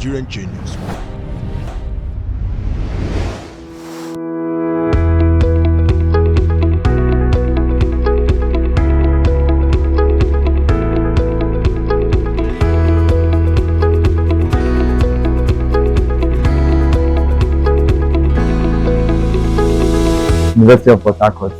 Nigerian Genius. University of Port Harcourt.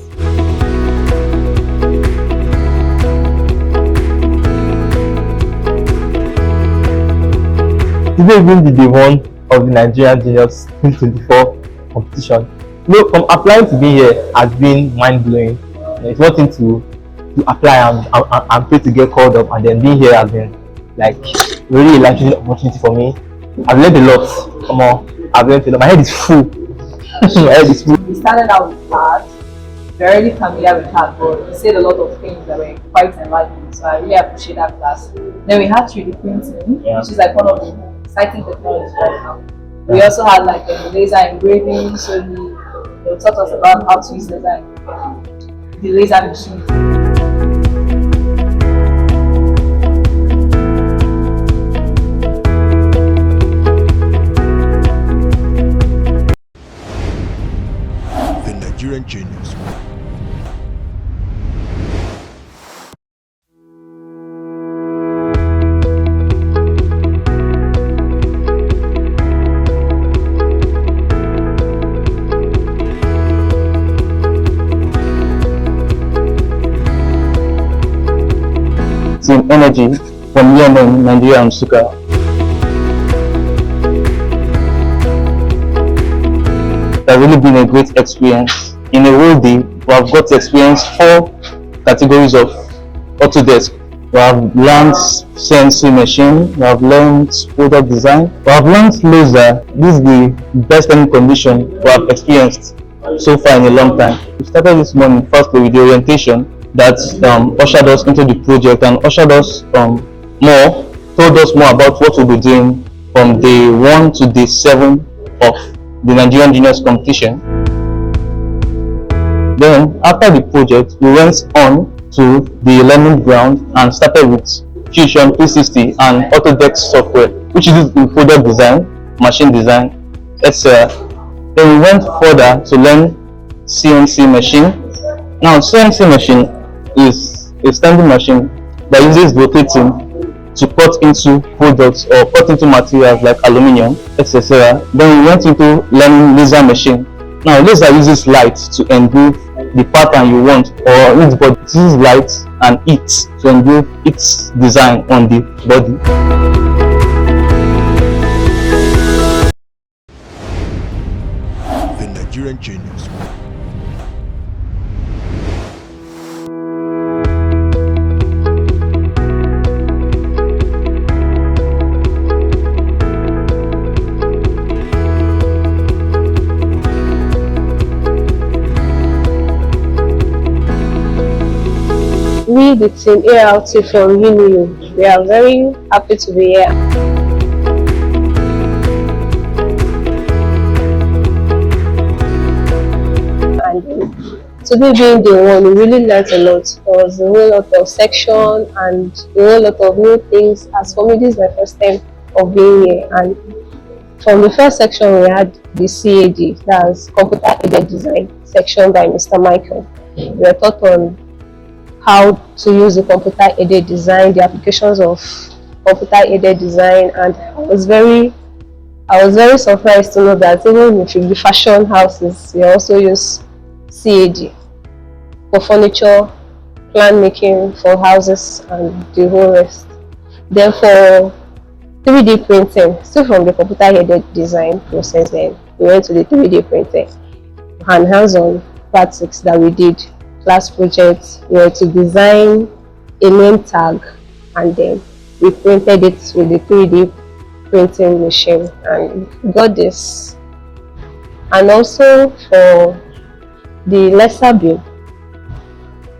Today being the day one of the Nigerian Genius 2024 competition. From applying to be here has been mind-blowing. It's one thing to apply and pray to get called up, and then being here has been like really a life-changing opportunity for me. I've learned a lot. Come on, I've learned a lot. My head is full. My head is full. We started out with art. We're already familiar with art, but we said a lot of things that were quite enlightening. So I really appreciate that class. Then we had 3D printing, which is like one of the exciting technologies right now. We also had like laser engraving, so they taught us about how to use laser engraving, the laser machine. The Nigerian Genius. Team Energy from Yemen, Nigeria and Suka. It's really been a great experience. In a whole day, we have got to experience 4 categories of Autodesk. We have learned CNC machine, we have learned product design, we have learned laser. This is the best learning condition we have experienced so far in a long time. We started this morning firstly with the orientation that ushered us into the project and ushered us told us more about what we'll be doing from day 1 to day 7 of the Nigerian Genius competition. Then after the project, we went on to the learning ground and started with Fusion 360 and Autodesk software, which is in product design, machine design, etc. Then we went further to learn CNC machine. Now CNC machine is a standing machine that uses rotating to cut into products or cut into materials like aluminium, etc. Then we went into learning laser machine. Now laser uses light to engrave the pattern you want, or it uses light and heat to engrave its design on the body. The Nigerian Genius. We, the team ART from UNIU, we are very happy to be here. And today being the one, we really learned a lot. There was a whole lot of section and a whole lot of new things. As for me, this is my first time of being here. And from the first section, we had the CAD, that's Computer Aided Design section by Mr. Michael. We were taught on how to use the computer aided design, the applications of computer aided design, and I was very surprised to know that even if the fashion houses, we also use CAD for furniture, plan making for houses, and the whole rest. Then for 3D printing, still from the computer aided design process, then we went to the 3D printing and hands-on practice that we did. Class projects, we were to design a name tag and then we printed it with the 3D printing machine and we got this. And also for the laser beam,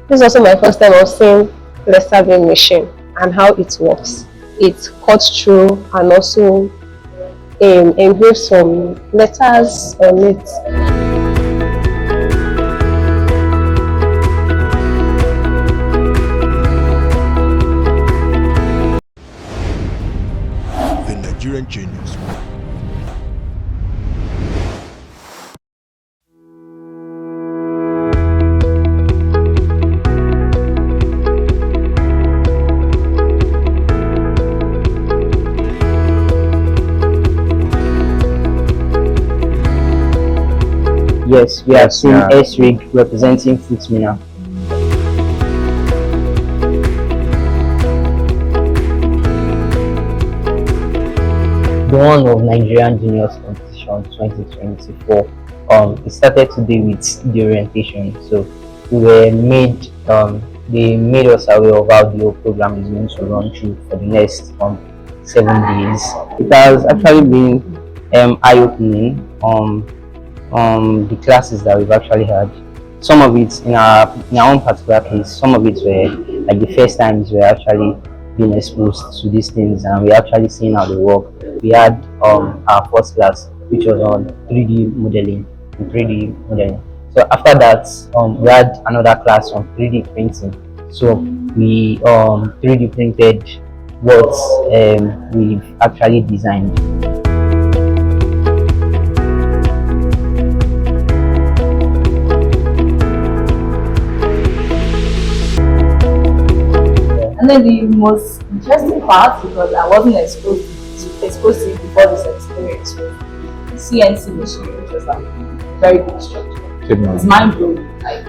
this is also my first time of seeing laser beam machine and how it works. It cuts through and also engraves some letters on it. Nigerian Genius. Yes, we have seen S-Rig representing Footmina. The one of Nigerian Genius competition 2024. It started today with the orientation. So we were made they made us aware of how the whole program is going to run through for the next 7 days. It has actually been eye-opening. The classes that we've actually had, some of it in our own particular case, some of it were like the first times we're actually being exposed to these things, and we're actually seeing how they work. We had our first class, which was on 3D modeling. So after that, we had another class on 3D printing. So we 3D printed what we've actually designed. And then the most interesting part, because I wasn't exposed to it before this experience, was the CNC machine, which was like very good structure. It's mind blowing. Like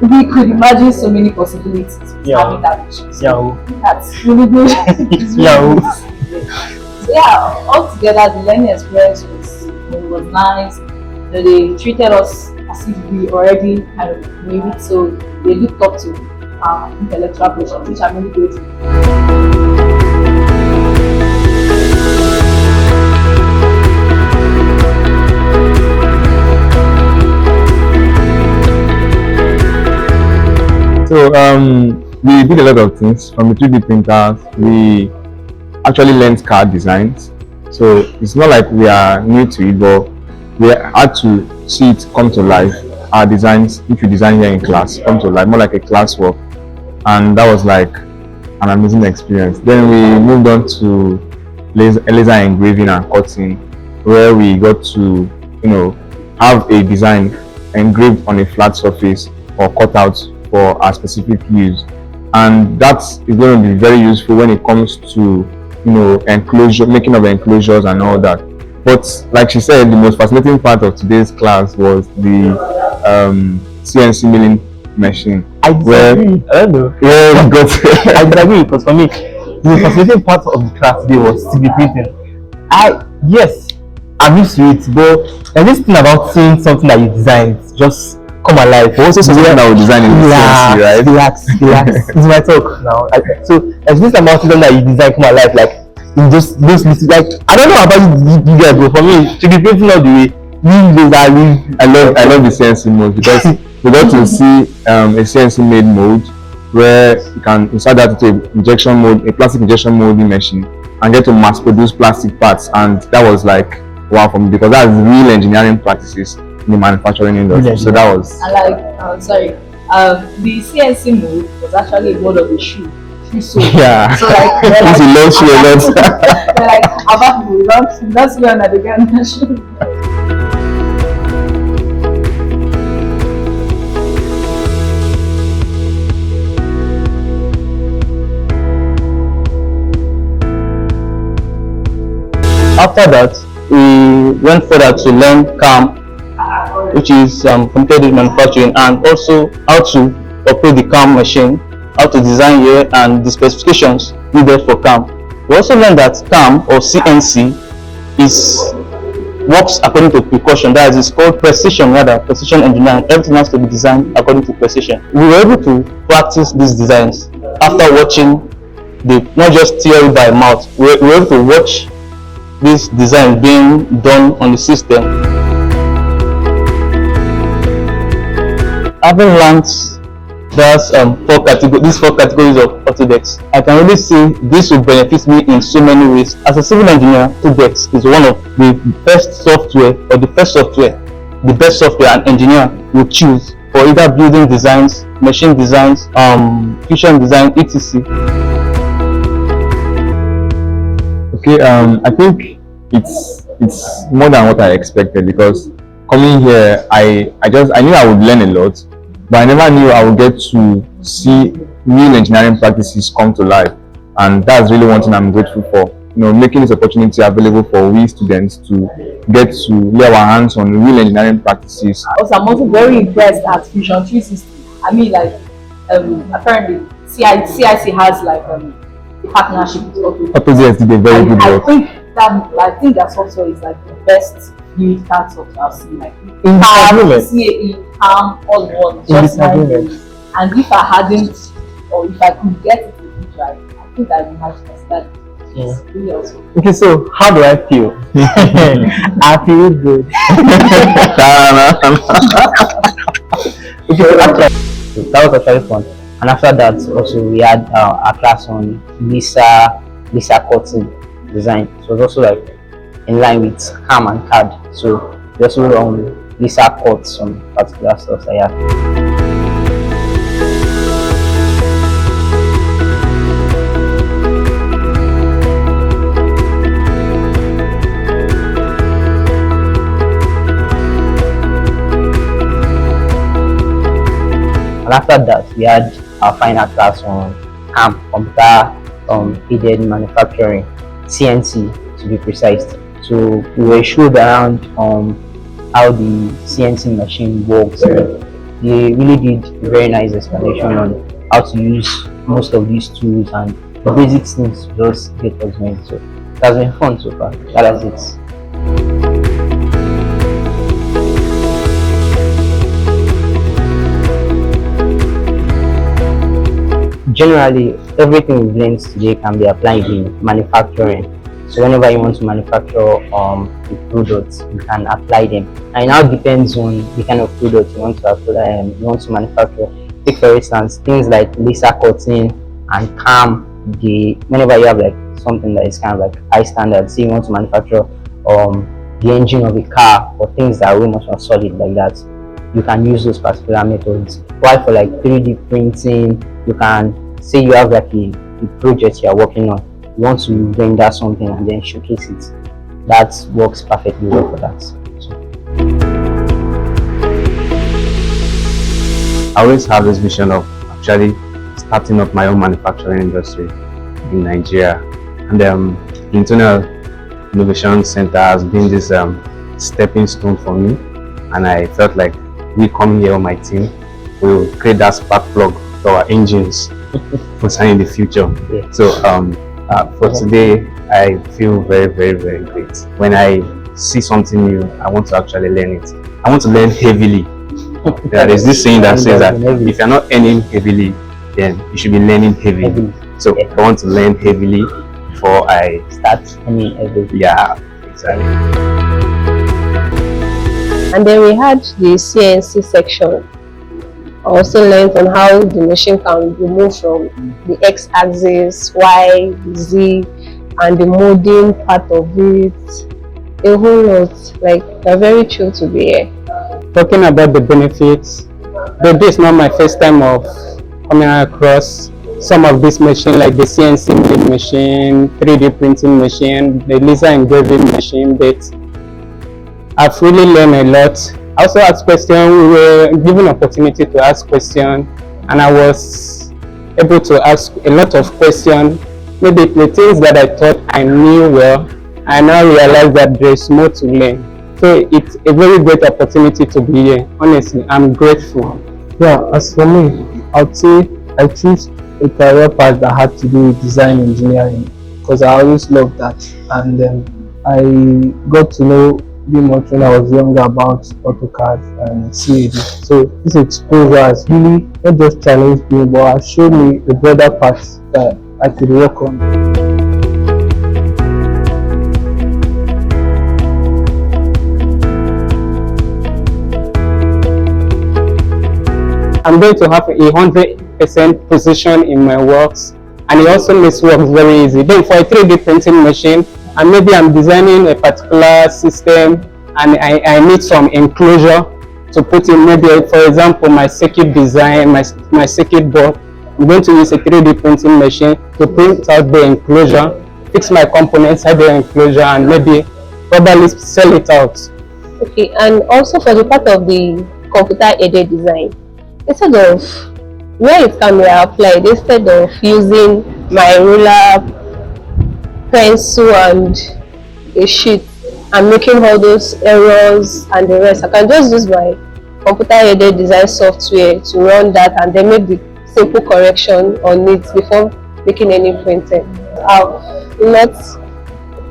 we could imagine so many possibilities with having that machine. So that's really good. It's really good. So yeah, altogether the learning experience was nice. They treated us as if we already kind of knew it, so they looked up to intellectual quotient, which I'm really grateful. So we did a lot of things. From the 3D printers, we actually learned card designs. So it's not like we are new to it, but we had to see it come to life. Our designs, which we design here in class, come to life, more like a classwork. And that was like an amazing experience. Then we moved on to laser engraving and cutting, where we got to, have a design engraved on a flat surface or cut out for our specific use. And that is going to be very useful when it comes to, enclosure, making of enclosures and all that. But like she said, the most fascinating part of today's class was the CNC milling machine. I disagree. I don't know. Yeah, we got I disagree, because for me, the fascinating part of the class today was 3D printing. Yes, I'm used to it, but there's this thing about seeing something that you designed just come alive. Also something that we design in CNC, right? Relax. It's my talk now. So there's this amount of them that you design come alive, like in just those little, like I don't know about you guys, but for me, 3D printing all the way. I love the CNC mode because we got to see a CNC made mold where you can insert that into a plastic injection molding machine and get to mass produce plastic parts, and that was like wow for me, because that's real engineering practices in the manufacturing industry. So that was. The CNC mold was actually a mold of a shoe. So, yeah. So like, they're like, about we don't see on the gun shoe. After that, we went further to learn CAM, which is computer manufacturing, and also how to operate the CAM machine, how to design here, and the specifications needed for CAM. We also learned that CAM or CNC works according to precaution. That is, it's called precision engineering. Everything has to be designed according to precision. We were able to practice these designs after watching not just theory by mouth. We were able to watch this design being done on the system. Having learned these four categories of Autodesk, I can really see this will benefit me in so many ways. As a civil engineer, Autodesk is one of the best software, or the best software an engineer will choose for either building designs, machine designs, fusion design, etc. Okay, I think it's more than what I expected, because coming here, I knew I would learn a lot, but I never knew I would get to see real engineering practices come to life, and that's really one thing I'm grateful for. Making this opportunity available for we students to get to lay our hands on real engineering practices. Also, I'm also very impressed at Fusion 360. I mean, like, apparently CIC has like a partnership with AutoDesk did a very good work. I think that software is like the best build CAD software I've seen. Like CAM, all in one, just mind. And if I hadn't, or if I could get it in the future, I think I'd imagine that. It's really awesome. Okay, so how do I feel? I feel good. So that was actually fun. And after that, also we had a class on Lisa cutting design. So it was also like in line with CAM and CAD. So we also Lisa cut some particular stuff like that. And after that, we had our final class on CAM, computer aided manufacturing, CNC to be precise. So we were showed around how the CNC machine works. They really did a very nice explanation on how to use most of these tools and the basic things to just get us going. So it has been fun so far. That is it. Generally, everything we've learned today can be applied in manufacturing. So whenever you want to manufacture the products, you can apply them. And it now depends on the kind of product you want to apply, you want to manufacture. Take for instance, things like laser cutting and CAM. Whenever you have like something that is kind of like high standard, say you want to manufacture the engine of a car or things that are way much more solid like that, you can use those particular methods. While for like 3D printing, you can say you have like a project you are working on, you want to render something and then showcase it. That works perfectly well for that. I always have this vision of actually starting up my own manufacturing industry in Nigeria, and the Internal Innovation Center has been this stepping stone for me, and I felt like we come here on my team, we will create that spark plug to our engines concerning the future. Yeah. So for today, I feel very, very, very great. When I see something new, I want to actually learn it. I want to learn heavily. There is this saying that says that if you're not earning heavily, then you should be learning heavily. So I want to learn heavily before I start earning heavily. Yeah, exactly. And then we had the CNC section. I also learned on how the machine can be moved from the X-axis, Y, Z, and the molding part of it. A whole lot. Like, they're very chill to be here. Talking about the benefits, though this is not my first time of coming across some of this machine, like the CNC milling machine, 3D printing machine, the laser engraving machine, but I've really learned a lot. I also asked questions. We were given opportunity to ask questions, and I was able to ask a lot of questions. Maybe the things that I thought I knew well, I now realize that there's more to learn. So it's a very great opportunity to be here. Honestly, I'm grateful. Yeah, as for me, I'd say I choose a career path that had to do with design engineering because I always loved that, and I got to know much when I was younger about AutoCAD and CAD. So this exposure has really not just challenged me, but has shown me a broader path that I could work on. I'm going to have a 100% position in my works, and it also makes work very easy. Then for a 3D printing machine, and maybe I'm designing a particular system and I need some enclosure to put in, maybe for example my circuit design, my circuit board. I'm going to use a 3D printing machine to print out the enclosure fix my components, have the enclosure, and maybe probably sell it out. Okay, and also for the part of the computer aided design, instead of where it can be applied, instead of using my ruler, pencil, and a sheet and making all those errors and the rest, I can just use my computer aided design software to run that and then make the simple correction on it before making any printing. I've not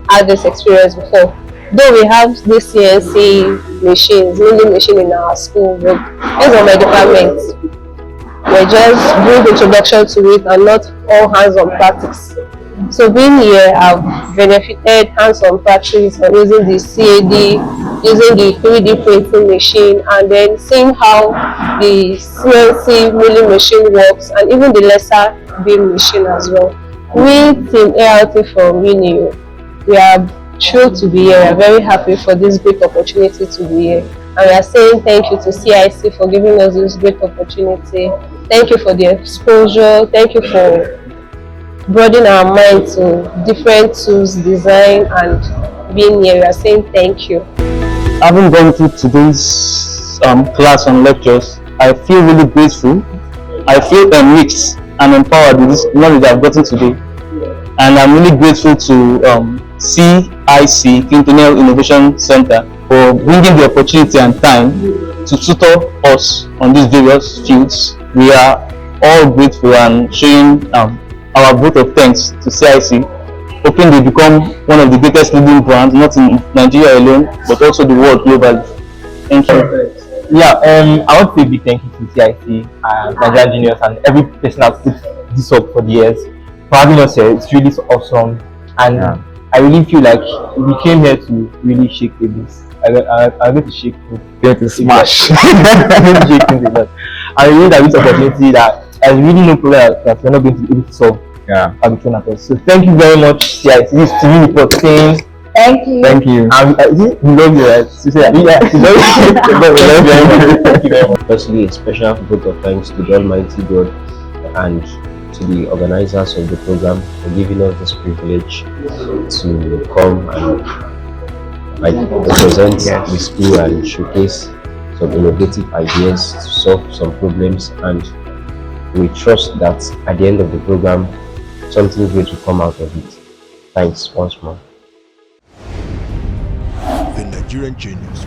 had this experience before. Though we have this CNC machines, milling machine in our school, but based on my department, we're just doing introduction to it and not all hands-on practice. So being here, I've benefited hands-on practice on using the CAD, using the 3D printing machine, and then seeing how the CNC milling machine works, and even the laser beam machine as well. We Team ART from UNIO, we are thrilled to be here. We are very happy for this great opportunity to be here. And we are saying thank you to CIC for giving us this great opportunity. Thank you for the exposure. Thank you for broadening our mind to different tools, design, and being here. We are saying thank you. Having gone through today's class and lectures, I feel really grateful. I feel mixed and empowered with this knowledge I've gotten today. And I'm really grateful to CIC, Clintonel Innovation Center, for bringing the opportunity and time to tutor us on these various fields. We are all grateful and showing our vote of thanks to CIC, hoping they become one of the greatest leading brands, not in Nigeria alone, but also the world globally. Thank you. Yeah, I want to say a big thank you to CIC, Nigerian Genius, and every person that's put this up for the years for having us here. It's really awesome, and I really feel like we came here to really shake tables. I'm going to shake things. Going to smash. I'm going to shake things a lot. I really that this opportunity that there's really no problem that we're not going to be able to solve. Yeah. So thank you very much, CIC. This is to me for saying Thank you. thank you. We love you, right? So say, we love you. Thank you very much. Firstly, a special vote of thanks to the Almighty God and to the organizers of the program for giving us this privilege to come and represent the school and showcase some innovative ideas to solve some problems, and we trust that at the end of the program something great will come out of it. Thanks once more. The Nigerian Genius.